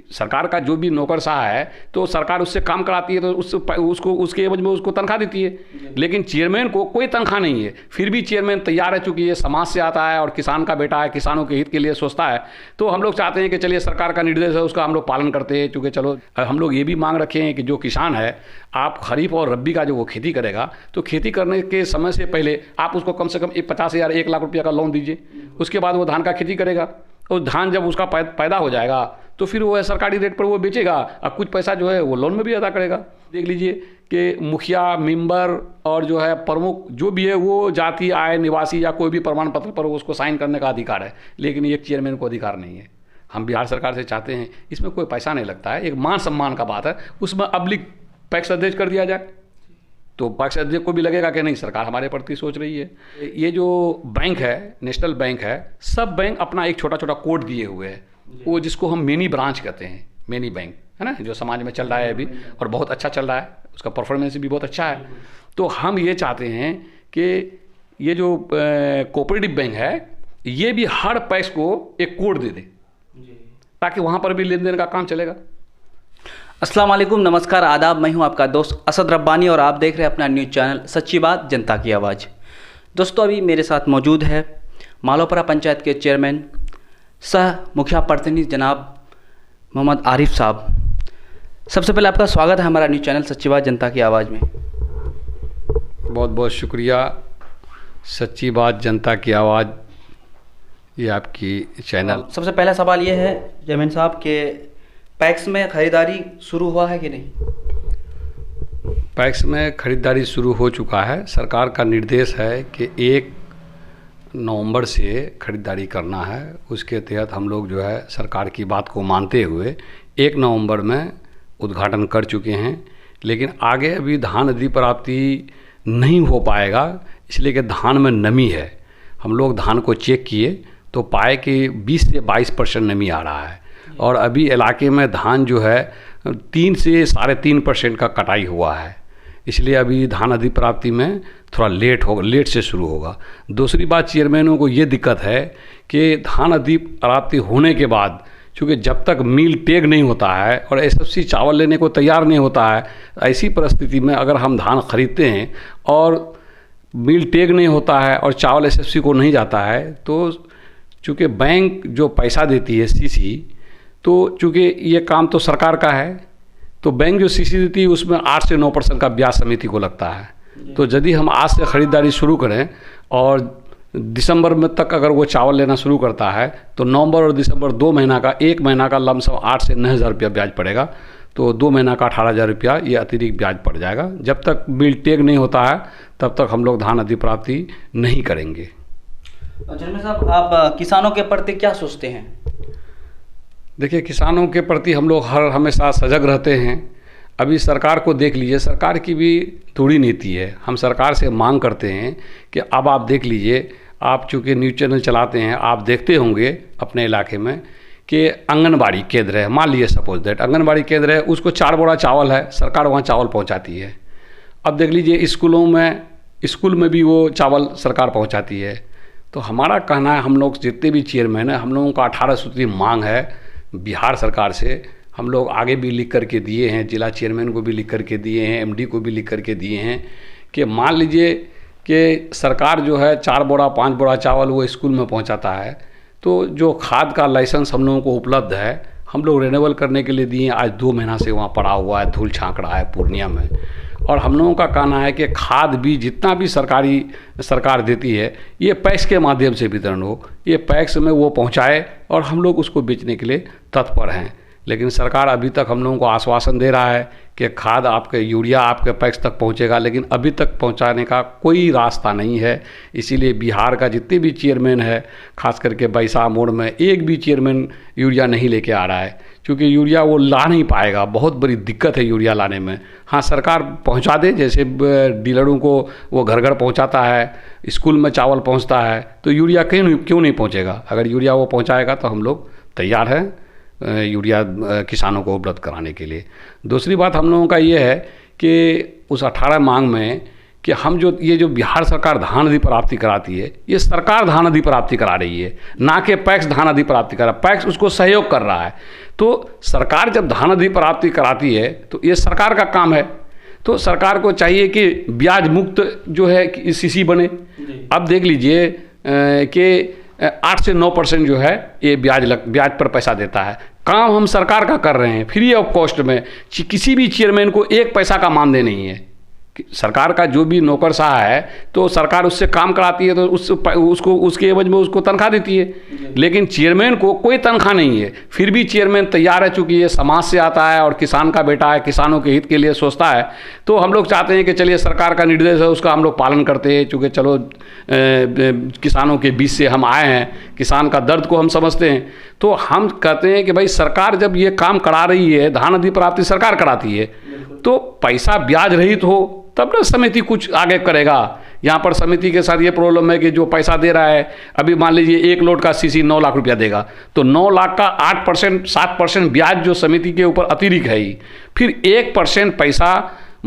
सरकार का जो भी नौकरशाह है तो सरकार उससे काम कराती है, तो उसको उसके एवज में उसको तनख्वाह देती है। लेकिन चेयरमैन को कोई तनख्वाह नहीं है, फिर भी चेयरमैन तैयार है, चूँकि ये समाज से आता है और किसान का बेटा है, किसानों के हित के लिए सोचता है। तो हम लोग चाहते हैं कि चलिए सरकार का निर्देश है उसका हम लोग पालन करते हैं। चूँकि चलो हम लोग ये भी मांग रखे हैं कि जो किसान है, आप खरीफ और रब्बी का जो वो खेती करेगा, तो खेती करने के समय से पहले आप उसको कम से कम 50,000 1 लाख रुपया का लोन दीजिए। उसके बाद वो धान का खेती करेगा, और धान जब उसका पैदा हो जाएगा तो फिर वो सरकारी रेट पर वो बेचेगा, और कुछ पैसा जो है वो लोन में भी अदा करेगा। देख लीजिए कि मुखिया, मेंबर और जो है प्रमुख जो भी है, वो जाति, आय, निवासी या कोई भी प्रमाण पत्र पर उसको साइन करने का अधिकार है, लेकिन एक चेयरमैन को अधिकार नहीं है। हम बिहार सरकार से चाहते हैं, इसमें कोई पैसा नहीं लगता है, एक मान सम्मान का बात है, उसमें अब्लिक पैक्स अध्यक्ष कर दिया जाए तो पैक्स अध्यक्ष को भी लगेगा कि नहीं सरकार हमारे प्रति सोच रही है। ये जो बैंक है, नेशनल बैंक है, सब बैंक अपना एक छोटा छोटा कोड दिए हुए है, वो जिसको हम मिनी ब्रांच कहते हैं, मिनी बैंक है ना, जो समाज में चल रहा है अभी और बहुत अच्छा चल रहा है, उसका परफॉर्मेंस भी बहुत अच्छा है। तो हम ये चाहते हैं कि ये जो कोऑपरेटिव बैंक है, ये भी हर पैक्स को एक कोड दे दे, ताकि वहाँ पर भी लेन देन का काम चलेगा। अस्सलाम वालेकुम, नमस्कार, आदाब। मैं हूं आपका दोस्त असद रब्बानी और आप देख रहे हैं अपना न्यूज़ चैनल सच्ची बात जनता की आवाज़। दोस्तों, अभी मेरे साथ मौजूद है मालोपरा पंचायत के चेयरमैन सह मुखिया प्रतिनिधि जनाब मोहम्मद आरिफ साहब। सबसे पहले आपका स्वागत है हमारा न्यूज़ चैनल सच्ची बात जनता की आवाज़ में। बहुत बहुत शुक्रिया। सच्ची बात जनता की आवाज़, ये आपकी चैनल। सबसे पहला सवाल ये है चेयरमैन साहब के पैक्स में ख़रीदारी शुरू हुआ है कि नहीं? पैक्स में ख़रीदारी शुरू हो चुका है। सरकार का निर्देश है कि 1 नवंबर से ख़रीदारी करना है। उसके तहत हम लोग जो है सरकार की बात को मानते हुए 1 नवंबर में उद्घाटन कर चुके हैं। लेकिन आगे अभी धान अधिप्राप्ति नहीं हो पाएगा, इसलिए कि धान में नमी है। हम लोग धान को चेक किए तो पाए कि 20 से 22% नमी आ रहा है, और अभी इलाके में धान जो है 3 से 3.5% का कटाई हुआ है, इसलिए अभी धान अधिप्राप्ति में थोड़ा लेट से शुरू होगा। दूसरी बात, चेयरमैनों को ये दिक्कत है कि धान अधिप्राप्ति होने के बाद, चूँकि जब तक मिल टैग नहीं होता है और एसएफसी चावल लेने को तैयार नहीं होता है, ऐसी परिस्थिति में अगर हम धान खरीदते हैं और मिल टैग नहीं होता है और चावल एसएफसी को नहीं जाता है, तो चूँकि बैंक जो पैसा देती है सीसी, तो चूँकि ये काम तो सरकार का है, तो बैंक जो सीसी देती है उसमें 8 से 9% का ब्याज समिति को लगता है। तो यदि हम आज से ख़रीदारी शुरू करें और दिसंबर में तक अगर वो चावल लेना शुरू करता है, तो नवंबर और दिसंबर 2 महीना का, 1 महीना का लमसम 8 से 9,000 रुपया ब्याज पड़ेगा। तो 2 महीना का 18,000 रुपया ये अतिरिक्त ब्याज पड़ जाएगा। जब तक बिल टैग नहीं होता है तब तक हम लोग धान अधिप्राप्ति नहीं करेंगे। चेयरमैन साहब, आप किसानों के प्रति क्या सोचते हैं? देखिए, किसानों के प्रति हम लोग हमेशा सजग रहते हैं। अभी सरकार को देख लीजिए, सरकार की भी थोड़ी नीति है। हम सरकार से मांग करते हैं कि अब आप देख लीजिए, आप चूँकि न्यूज़ चैनल चलाते हैं, आप देखते होंगे अपने इलाके में कि आंगनबाड़ी केंद्र है, मान लीजिए सपोज दैट आंगनबाड़ी केंद्र है, उसको 4 बोरा चावल है, सरकार वहाँ चावल पहुँचाती है। अब देख लीजिए स्कूल में भी वो चावल सरकार पहुँचाती है। तो हमारा कहना है, हम लोग जितने भी चेयरमैन हैं, हम लोगों का 18 सूत्री मांग है बिहार सरकार से। हम लोग आगे भी लिख करके दिए हैं, जिला चेयरमैन को भी लिख करके दिए हैं, एमडी को भी लिख करके दिए हैं कि मान लीजिए कि सरकार जो है 4 बोरा 5 बोरा चावल वो स्कूल में पहुंचाता है, तो जो खाद का लाइसेंस हम लोगों को उपलब्ध है, हम लोग रिन्यूअल करने के लिए दिए। आज 2 महीना से वहाँ पड़ा हुआ है, धूल छाँक रहा है पूर्णिया में। और हम लोगों का कहना है कि खाद भी जितना भी सरकार देती है, ये पैक्स के माध्यम से वितरण हो, ये पैक्स में वो पहुंचाए और हम लोग उसको बेचने के लिए तत्पर हैं। लेकिन सरकार अभी तक हम लोगों को आश्वासन दे रहा है कि खाद आपके, यूरिया आपके पैक्स तक पहुंचेगा, लेकिन अभी तक पहुंचाने का कोई रास्ता नहीं है। इसीलिए बिहार का जितने भी चेयरमैन है, खास करके बैसा मोड़ में एक भी चेयरमैन यूरिया नहीं लेके आ रहा है, क्योंकि यूरिया वो ला नहीं पाएगा। बहुत बड़ी दिक्कत है यूरिया लाने में। हाँ, सरकार पहुंचा दे, जैसे डीलरों को वो घर घर पहुंचाता है, स्कूल में चावल पहुंचता है, तो यूरिया क्यों नहीं पहुंचेगा? अगर यूरिया वो पहुंचाएगा तो हम लोग तैयार हैं यूरिया किसानों को उपलब्ध कराने के लिए। दूसरी बात हम लोगों का ये है कि उस 18 मांग में कि हम जो ये जो बिहार सरकार धान अधिप्राप्ति कराती है, ये सरकार धान अधिप्राप्ति करा रही है, ना कि पैक्स धान अधिप्राप्ति करा। पैक्स उसको सहयोग कर रहा है। तो सरकार जब धान अधिप्राप्ति कराती है तो ये सरकार का काम है। तो सरकार को चाहिए कि ब्याज मुक्त जो है सीसी बने। अब देख लीजिए कि 8 से 9% जो है ये ब्याज पर पैसा देता है। काम हम सरकार का कर रहे हैं फ्री ऑफ कॉस्ट में। किसी भी चेयरमैन को एक पैसा का मानदेय नहीं है। सरकार का जो भी नौकरशाह है तो सरकार उससे काम कराती है तो उसको उसके एवज में उसको तनख्वाह देती है। लेकिन चेयरमैन को कोई तनख्वाह नहीं है, फिर भी चेयरमैन तैयार है, चूँकि ये समाज से आता है और किसान का बेटा है, किसानों के हित के लिए सोचता है। तो हम लोग चाहते हैं कि चलिए सरकार का निर्देश है उसका हम लोग पालन करते हैं, चूँकि चलो किसानों के बीच से हम आए हैं, किसान का दर्द को हम समझते हैं। तो हम कहते हैं कि भाई सरकार जब ये काम करा रही है, धान अधिप्राप्ति सरकार कराती है, तो पैसा ब्याज रहित हो तब ना समिति कुछ आगे करेगा। यहाँ पर समिति के साथ ये प्रॉब्लम है कि जो पैसा दे रहा है, अभी मान लीजिए 1 लोड का सीसी 9 लाख रुपया देगा, तो 9 लाख का 8% 7% ब्याज जो समिति के ऊपर अतिरिक्त है ही, फिर 1% पैसा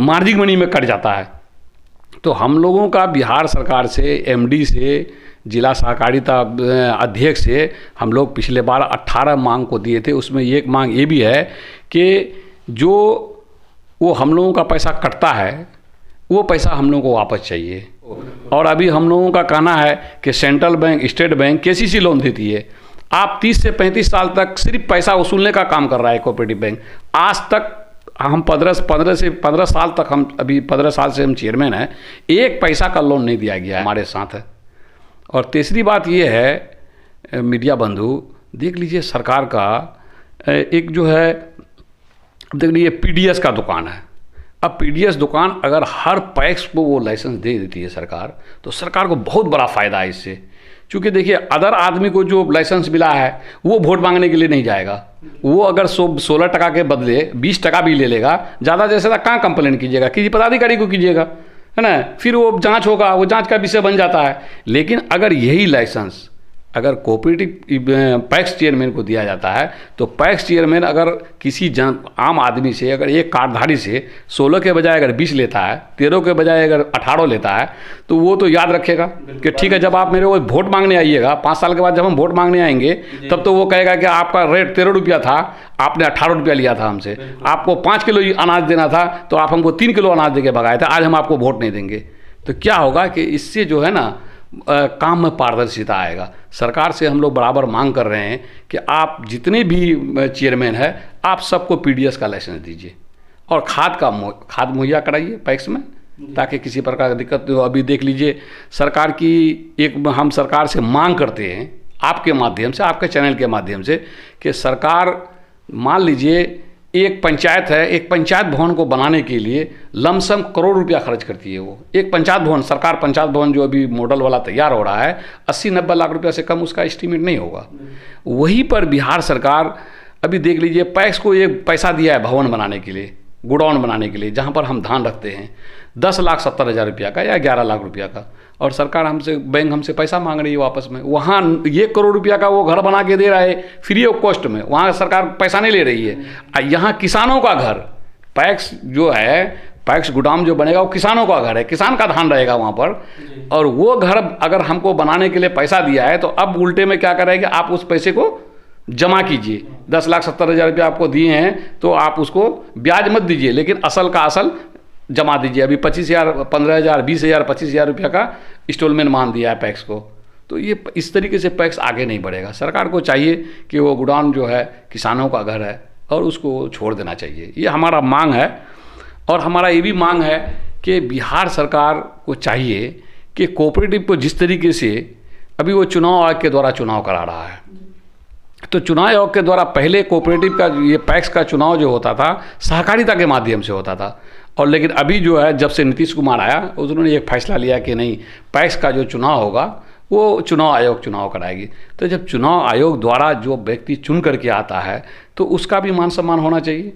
मार्जिन मनी में कट जाता है। तो हम लोगों का बिहार सरकार से, एमडी से, जिला सहकारिता अध्यक्ष से हम लोग पिछले बार 18 मांग को दिए थे। उसमें एक मांग ये भी है कि जो वो हम लोगों का पैसा कटता है वो पैसा हम लोगों को वापस चाहिए। और अभी हम लोगों का कहना है कि central bank, state bank KCC loan देती है। आप 30 से 35 साल तक सिर्फ पैसा वसूलने का काम कर रहा है कोऑपरेटिव बैंक। आज तक हम 15 साल तक, हम अभी 15 साल से हम चेयरमैन हैं, एक पैसा का लोन नहीं दिया गया है हमारे साथ है। और तीसरी बात ये है मीडिया बंधु, देख लीजिए सरकार का एक जो है, देख लीजिए पीडीएस का दुकान है। अब पीडीएस दुकान अगर हर पैक्स को वो लाइसेंस दे देती है सरकार, तो सरकार को बहुत बड़ा फ़ायदा है इससे। क्योंकि देखिए अदर आदमी को जो लाइसेंस मिला है वो वोट मांगने के लिए नहीं जाएगा। वो अगर 16% के बदले 20% भी ले लेगा, ज़्यादा जैसे कहाँ कंप्लेन कीजिएगा, किसी पदाधिकारी को कीजिएगा, है ना, फिर वो जांच होगा, वो जांच का विषय बन जाता है। लेकिन अगर यही लाइसेंस अगर कोऑपरेटिव पैक्स चेयरमैन को दिया जाता है, तो पैक्स चेयरमैन अगर किसी आम आदमी से, अगर एक कार्डधारी से 16 के बजाय अगर 20 लेता है, 13 के बजाय अगर 18 लेता है, तो वो तो याद रखेगा कि ठीक है जब आप मेरे को वोट मांगने आइएगा, 5 साल के बाद जब हम वोट मांगने आएंगे, तब तो वो कहेगा कि आपका रेट 13 रुपया था, आपने 18 रुपया लिया था हमसे, आपको 5 किलो अनाज देना था तो आप हमको 3 किलो अनाज दे के भगाए थे, आज हम आपको वोट नहीं देंगे। तो क्या होगा कि इससे जो है ना काम में पारदर्शिता आएगा। सरकार से हम लोग बराबर मांग कर रहे हैं कि आप जितने भी चेयरमैन हैं, आप सबको पीडीएस का लाइसेंस दीजिए और खाद मुहैया कराइए पैक्स में, ताकि किसी प्रकार की दिक्कत हो। अभी देख लीजिए सरकार की एक हम सरकार से मांग करते हैं आपके माध्यम से, आपके चैनल के माध्यम से, कि सरकार मान लीजिए एक पंचायत है, एक पंचायत भवन को बनाने के लिए लमसम करोड़ रुपया खर्च करती है। वो एक पंचायत भवन, सरकार पंचायत भवन जो अभी मॉडल वाला तैयार हो रहा है, 80-90 लाख रुपया से कम उसका एस्टीमेट नहीं होगा। वहीं पर बिहार सरकार अभी देख लीजिए पैक्स को एक पैसा दिया है भवन बनाने के लिए, गोडाउन बनाने के लिए, जहाँ पर हम धान रखते हैं, 10,70,000 रुपया का या 11 लाख रुपया का, और सरकार हमसे, बैंक हमसे पैसा मांग रही है वापस में। वहाँ 1 करोड़ रुपया का वो घर बना के दे रहा है फ्री ऑफ कॉस्ट में, वहाँ सरकार पैसा नहीं ले रही है। यहाँ किसानों का घर, पैक्स जो है, पैक्स गोदाम जो बनेगा वो किसानों का घर है, किसान का धान रहेगा वहाँ पर, और वो घर अगर हमको बनाने के लिए पैसा दिया है, तो अब उल्टे में क्या करेंगे, आप उस पैसे को जमा कीजिए। 10,70,000 रुपया आपको दिए हैं तो आप उसको ब्याज मत दीजिए, लेकिन असल का असल जमा दीजिए। अभी 25,000, 15,000, 20,000, 25,000 रुपया का इंस्टॉलमेंट मान दिया है पैक्स को। तो ये इस तरीके से पैक्स आगे नहीं बढ़ेगा। सरकार को चाहिए कि वो गोडाउन जो है किसानों का घर है और उसको छोड़ देना चाहिए। ये हमारा मांग है। और हमारा ये भी मांग है कि बिहार सरकार को चाहिए कि कोऑपरेटिव को जिस तरीके से अभी वो चुनाव आयोग के द्वारा चुनाव करा रहा है, तो चुनाव आयोग के द्वारा पहले कोऑपरेटिव का ये पैक्स का चुनाव जो होता था सहकारिता के माध्यम से होता था, और लेकिन अभी जो है जब से नीतीश कुमार आया उन्होंने एक फैसला लिया कि नहीं, पैक्स का जो चुनाव होगा वो चुनाव आयोग चुनाव कराएगी। तो जब चुनाव आयोग द्वारा जो व्यक्ति चुन करके आता है तो उसका भी मान सम्मान होना चाहिए।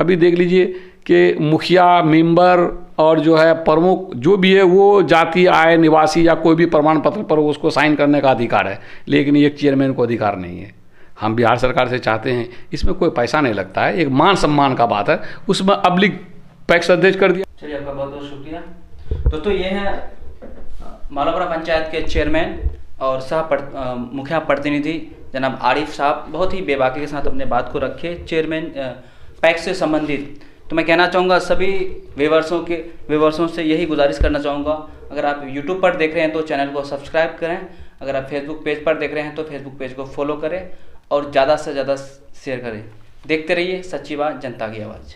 अभी देख लीजिए कि मुखिया, मेंबर और जो है प्रमुख जो भी है, वो जाति, आय, निवासी या कोई भी प्रमाण पत्र पर उसको साइन करने का अधिकार है, लेकिन एक चेयरमैन को अधिकार नहीं है। हम बिहार सरकार से चाहते हैं, इसमें कोई पैसा नहीं लगता है, एक मान सम्मान का बात है, उसमें अब्लिक पैक्स अध्यक्ष कर दिया। चलिए, आपका बहुत बहुत शुक्रिया। दोस्तों ये है मालोपुरा पंचायत के चेयरमैन और मुखिया प्रतिनिधि जनाब आरिफ साहब। बहुत ही बेबाकी के साथ अपने बात को रखे चेयरमैन पैक्स से संबंधित। तो मैं कहना चाहूँगा सभी व्यूवर्सों से यही गुजारिश करना चाहूँगा, अगर आप यूट्यूब पर देख रहे हैं तो चैनल को सब्सक्राइब करें, अगर आप फेसबुक पेज पर देख रहे हैं तो फेसबुक पेज को फॉलो करें और ज़्यादा से ज़्यादा शेयर करें। देखते रहिए सच्ची बात जनता की आवाज़।